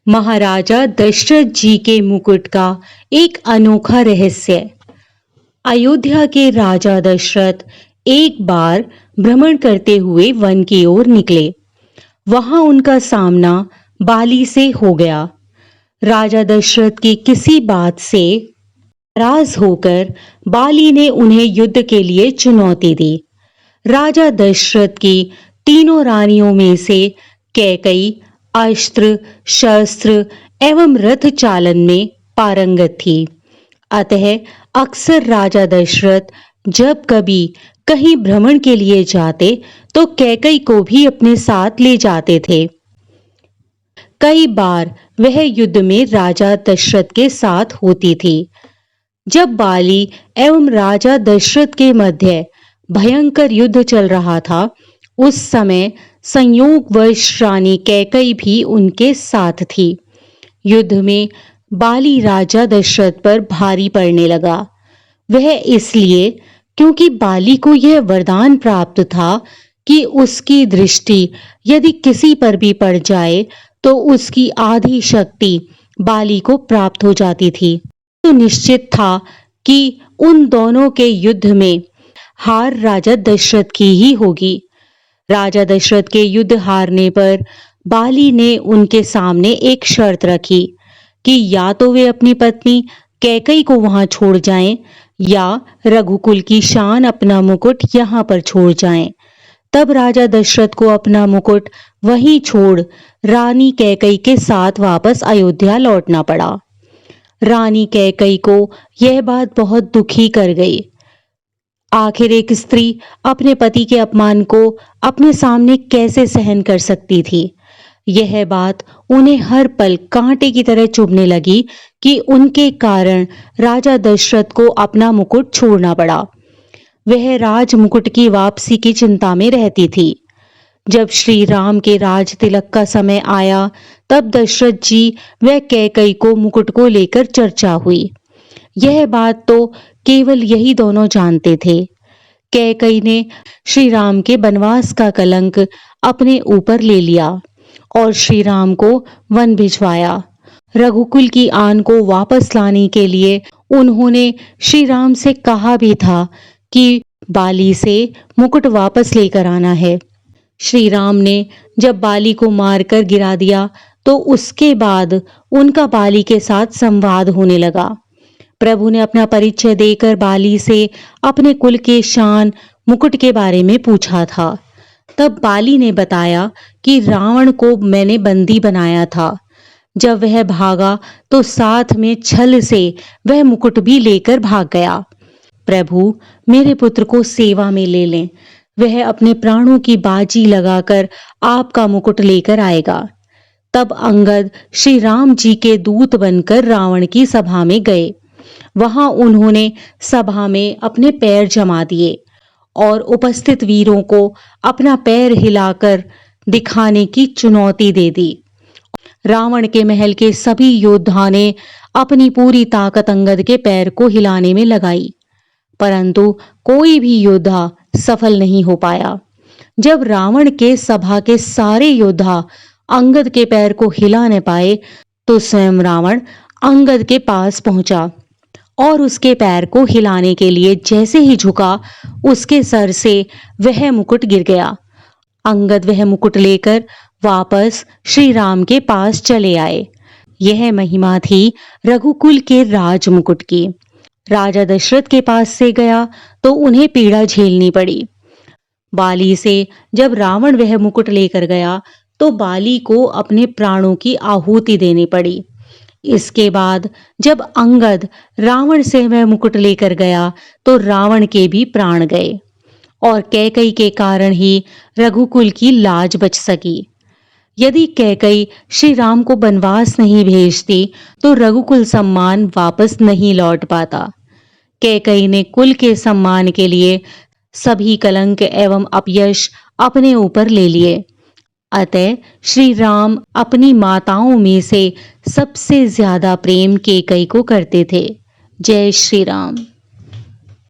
महाराजा दशरथ जी के मुकुट का एक अनोखा रहस्य। अयोध्या के राजा दशरथ एक बार भ्रमण करते हुए वन की ओर निकले। वहां उनका सामना बाली से हो गया। राजा दशरथ की किसी बात से नाराज होकर बाली ने उन्हें युद्ध के लिए चुनौती दी। राजा दशरथ की तीनों रानियों में से कैकई अस्त्र शस्त्र एवं रथ चालन में पारंगत थी। अतः अक्सर राजा दशरथ जब कभी कहीं भ्रमण के लिए जाते तो कैकई को भी अपने साथ ले जाते थे। कई बार वह युद्ध में राजा दशरथ के साथ होती थी। जब बाली एवं राजा दशरथ के मध्य भयंकर युद्ध चल रहा था, उस समय संयोगवश रानी कैकई भी उनके साथ थी। युद्ध में बाली राजा दशरथ पर भारी पड़ने लगा। वह इसलिए क्योंकि बाली को यह वरदान प्राप्त था कि उसकी दृष्टि यदि किसी पर भी पड़ जाए तो उसकी आधी शक्ति बाली को प्राप्त हो जाती थी। तो निश्चित था कि उन दोनों के युद्ध में हार राजा दशरथ की ही होगी। राजा दशरथ के युद्ध हारने पर बाली ने उनके सामने एक शर्त रखी कि या तो वे अपनी पत्नी कैकई को वहां छोड़ जाएं या रघुकुल की शान अपना मुकुट यहां पर छोड़ जाएं। तब राजा दशरथ को अपना मुकुट वहीं छोड़ रानी कैकई के साथ वापस अयोध्या लौटना पड़ा। रानी कैकई को यह बात बहुत दुखी कर गई। आखिर एक स्त्री अपने पति के अपमान को अपने सामने कैसे सहन कर सकती थी। यह बात उन्हें हर पल कांटे की तरह चुभने लगी कि उनके कारण राजा दशरथ को अपना मुकुट छोड़ना पड़ा। वह राज मुकुट की वापसी की चिंता में रहती थी। जब श्री राम के राज तिलक का समय आया, तब दशरथ जी व कैकई को मुकुट को लेकर चर्चा हुई। यह बात तो केवल यही दोनों जानते थे। कैकई ने श्री राम के वनवास का कलंक अपने ऊपर ले लिया और श्री राम को वन भिजवाया। रघुकुल की आन को वापस लाने के लिए उन्होंने श्री राम से कहा भी था कि बाली से मुकुट वापस लेकर आना है। श्री राम ने जब बाली को मारकर गिरा दिया तो उसके बाद उनका बाली के साथ संवाद होने लगा। प्रभु ने अपना परिचय देकर बाली से अपने कुल के शान मुकुट के बारे में पूछा था। तब बाली ने बताया कि रावण को मैंने बंदी बनाया था। जब वह भागा तो साथ में छल से वह मुकुट भी लेकर भाग गया। प्रभु मेरे पुत्र को सेवा में ले लें, वह अपने प्राणों की बाजी लगाकर आपका मुकुट लेकर आएगा। तब अंगद श्री राम जी के दूत बनकर रावण की सभा में गए। वहां उन्होंने सभा में अपने पैर जमा दिए और उपस्थित वीरों को अपना पैर हिलाकर दिखाने की चुनौती दे दी। रावण के महल के सभी योद्धाओं ने अपनी पूरी ताकत अंगद के पैर को हिलाने में लगाई, परंतु कोई भी योद्धा सफल नहीं हो पाया। जब रावण के सभा के सारे योद्धा अंगद के पैर को हिला न पाए तो स्वयं रावण अंगद के पास पहुंचा और उसके पैर को हिलाने के लिए जैसे ही झुका, उसके सर से वह मुकुट गिर गया। अंगद वह मुकुट लेकर वापस श्री राम के पास चले आए। यह महिमा थी रघुकुल के राज मुकुट की। राजा दशरथ के पास से गया तो उन्हें पीड़ा झेलनी पड़ी। बाली से जब रावण वह मुकुट लेकर गया तो बाली को अपने प्राणों की आहुति देनी पड़ी। इसके बाद जब अंगद रावण से वह मुकुट लेकर गया तो रावण के भी प्राण गए और कैकई के कारण ही रघुकुल की लाज बच सकी। यदि कैकई श्री राम को वनवास नहीं भेजती तो रघुकुल सम्मान वापस नहीं लौट पाता। कैकई ने कुल के सम्मान के लिए सभी कलंक एवं अपयश अपने ऊपर ले लिए। अतः श्री राम अपनी माताओं में से सबसे ज्यादा प्रेम कैकई को करते थे। जय श्री राम।